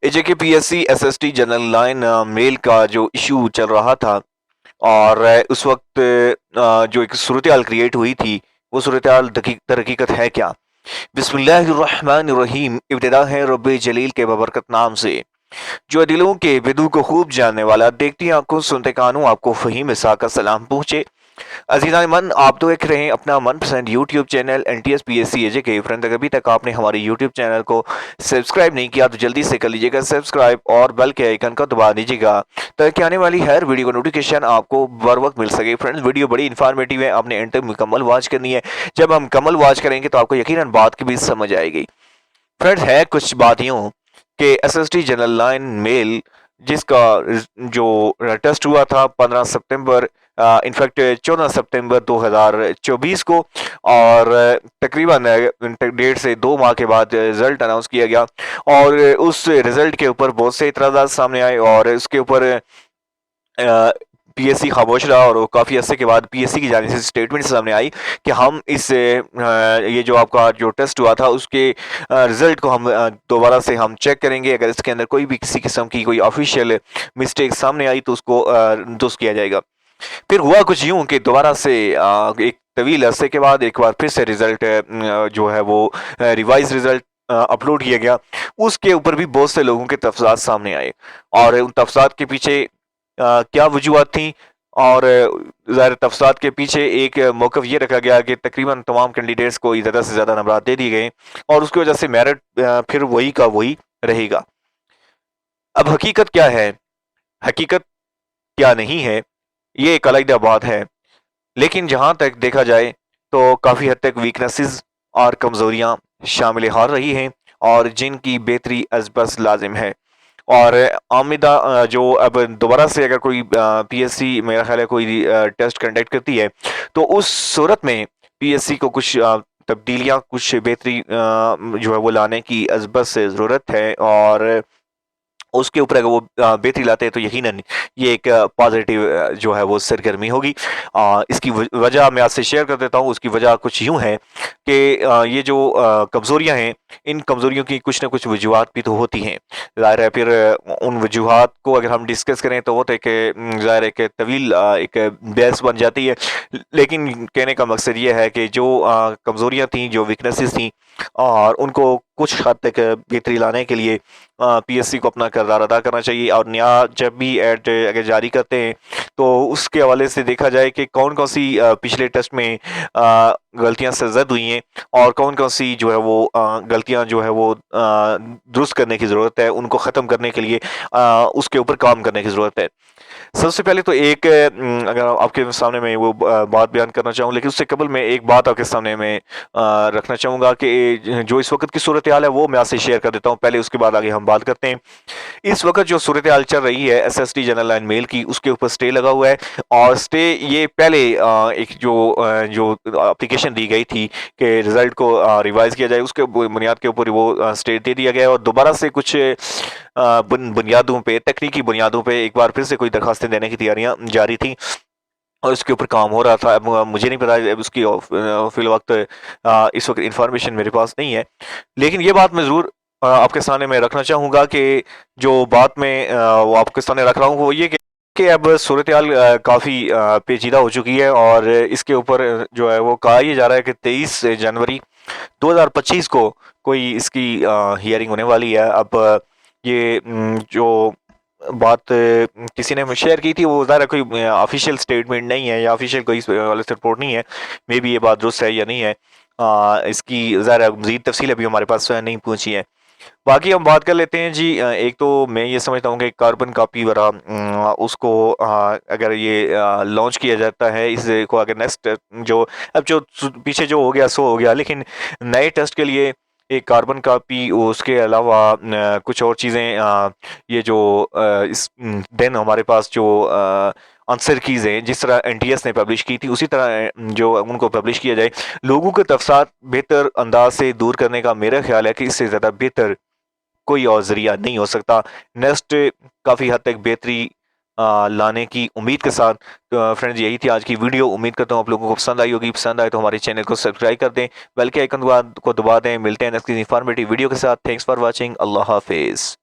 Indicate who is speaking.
Speaker 1: AJK PSC SST general line male का जो issue चल रहा था और उस वक्त जो एक सूरत हाल क्रिएट हुई थी, वो सूरत हाल दरहकीकत है क्या? बिस्मिल्लाहिर्रहमानिर्रहीम। इब्तिदा है रब्बे जलील के बबरकत नाम से, जो दिलों के विदु को खूब जानने वाला, देखती आंखों सुनते कानों, आपको फहीम इसा का सलाम पहुंचे। अजीज़ान मन, आप तो देख रहे हैं अपना मनपसंद YouTube channel NTS PSC AJK. Friend, अगर अभी तक आपने हमारे यूट्यूब चैनल को सब्सक्राइब नहीं किया तो जल्दी से कर लीजिएगा सब्सक्राइब और बेल के आइकन को दबा दीजिएगा ताकि आने वाली हर वीडियो का नोटिफिकेशन आपको बर वक्त मिल सके। फ्रेंड्स, वीडियो बड़ी इन्फॉर्मेटिव है, आपने एंड तक मुकम्मल वॉच करनी है। जब हम मुकम्मल वॉच करेंगे तो आपको यकीनन बात की भी समझ आएगी। फ्रेंड्स, है कुछ बात यूं कि एसएसटी जनरल लाइन मेल जिसका जो टेस्ट हुआ था 15 सितंबर, इनफैक्ट 14 सितंबर 2024 को, और तकरीबन डेढ़ से 2 माह के बाद रिजल्ट अनाउंस किया गया और उस रिजल्ट के ऊपर बहुत से इतराज़ात सामने आए और इसके ऊपर पीएससी खामोश रहा और काफ़ी अरसे के बाद पीएससी की जानिब से स्टेटमेंट सामने आई कि हम इस ये जो आपका जो टेस्ट हुआ था उसके रिजल्ट को हम दोबारा से हम चेक करेंगे। अगर इसके अंदर कोई भी किसी किस्म की कोई ऑफिशियल मिस्टेक सामने आई तो उसको दुरुस्त किया जाएगा। फिर हुआ कुछ यूं कि दोबारा से एक तवील अरसे के बाद एक बार फिर से रिजल्ट जो है वो रिवाइज रिजल्ट अपलोड किया गया। उसके ऊपर भी बहुत से लोगों के तफसात सामने आए और उन तफसात के पीछे क्या वजूहत थी, और ज़ाहिर तफसात के पीछे एक मौक़िफ़ ये रखा गया कि तकरीबन तमाम कैंडिडेट्स को ज़्यादा से ज़्यादा नंबरात दे दिए गए और उसकी वजह से मेरिट फिर वही का वही रहेगा। अब हकीकत क्या है, हकीकत क्या नहीं है, ये एक अलग बात है। लेकिन जहाँ तक देखा जाए तो काफ़ी हद तक वीकनेसेस और कमज़ोरियाँ शामिल हाल रही हैं और जिनकी बेहतरी अज़बस लाजिम है। और आमिदा जो अब दोबारा से अगर कोई पीएससी मेरा ख्याल है कोई टेस्ट कंडक्ट करती है तो उस सूरत में पीएससी को कुछ तब्दीलियाँ, कुछ बेहतरी जो है वो लाने की अज़बत से ज़रूरत है और उसके ऊपर अगर वो बेहतरी लाते हैं तो यकीनन ये एक पॉजिटिव जो है वो सरगर्मी होगी। इसकी वजह मैं आपसे शेयर कर देता हूँ। उसकी वजह कुछ यूँ है कि ये जो कमज़ोरियाँ हैं, इन कमज़ोरियों की कुछ ना कुछ वजूहात भी तो होती हैं। ज़ाहिर है फिर उन वजूहात को अगर हम डिस्कस करें तो वो तो एक ज़ाहिर है कि तवील एक बहस बन जाती है। लेकिन कहने का मकसद ये है कि जो कमज़ोरियाँ थीं, जो वीकनेसेस थीं, और उनको कुछ हद तक बेहतरी लाने के लिए पीएससी को अपना किरदार अदा करना चाहिए। और नया जब भी ऐड अगर जारी करते हैं तो उसके हवाले से देखा जाए कि कौन कौन सी पिछले टेस्ट में गलतियां सरजद हुई हैं और कौन कौन सी जो है वो गलतियां जो है वो दुरुस्त करने की ज़रूरत है, उनको ख़त्म करने के लिए उसके ऊपर काम करने की ज़रूरत है। सबसे पहले तो एक अगर आपके सामने मैं वो बात बयान करना चाहूँ, लेकिन उससे कबल मैं एक बात आपके सामने मैं रखना चाहूँगा कि जो इस वक्त की सूरत हाल है वो मैं आपसे शेयर कर देता हूँ पहले, उसके बाद आगे हम बात करते हैं। इस वक्त जो सूरत हाल चल रही है एसएसटी जनरल लाइन मेल की, उसके ऊपर स्टे लगा हुआ है और स्टे ये पहले एक जो एप्लीकेशन दी गई थी कि रिजल्ट को रिवाइज किया जाए, उसके बुनियाद के ऊपर वो स्टे दे दिया गया है और दोबारा से कुछ बुनियादों पे, तकनीकी बुनियादों पे एक बार फिर से कोई दरखास्तें देने की तैयारियां जारी थी और उसके ऊपर काम हो रहा था। अब मुझे नहीं पता अब उसकी फिल वक्त इस वक्त इंफॉर्मेशन मेरे पास नहीं है, लेकिन ये बात मैं ज़रूर आपके सामने मैं रखना चाहूँगा कि जो बात मैं वो आपके सामने रख रहा हूँ वो ये कि अब सूरत हाल काफ़ी पेचीदा हो चुकी है और इसके ऊपर जो है वो कहा यह जा रहा है कि 23 जनवरी 2025 को कोई इसकी हियरिंग होने वाली है। अब ये जो बात किसी ने शेयर की थी वो ज़ाहिर कोई ऑफिशियल स्टेटमेंट नहीं है या ऑफिशियल कोई वाले से रिपोर्ट नहीं है। मे बी ये बात दुरुस्त है या नहीं है, इसकी ज़ाहिर मज़ीद तफसील अभी हमारे पास नहीं पहुंची है। बाकी हम बात कर लेते हैं जी। एक तो मैं ये समझता हूँ कि कार्बन कॉपी वगैरह उसको अगर ये लॉन्च किया जाता है, इसको अगर नेक्स्ट जो अब जो पीछे जो हो गया सो हो गया, लेकिन नए टेस्ट के लिए एक कार्बन कॉपी, उसके अलावा कुछ और चीज़ें, ये जो इस दिन हमारे पास जो आंसर कीज़ हैं जिस तरह एनटीएस ने पब्लिश की थी उसी तरह जो उनको पब्लिश किया जाए, लोगों के तफसात बेहतर अंदाज से दूर करने का मेरा ख्याल है कि इससे ज़्यादा बेहतर कोई और ज़रिया नहीं हो सकता। नेक्स्ट काफ़ी हद तक बेहतरी लाने की उम्मीद के साथ फ्रेंड्स यही थी आज की वीडियो। उम्मीद करता हूँ आप लोगों को पसंद आई होगी। पसंद आए तो हमारे चैनल को सब्सक्राइब कर दें, बेल के आइकन को दबा दें। मिलते हैं नेक्स्ट इंफॉर्मेटिव वीडियो के साथ। Thanks for watching. अल्लाह हाफिज़।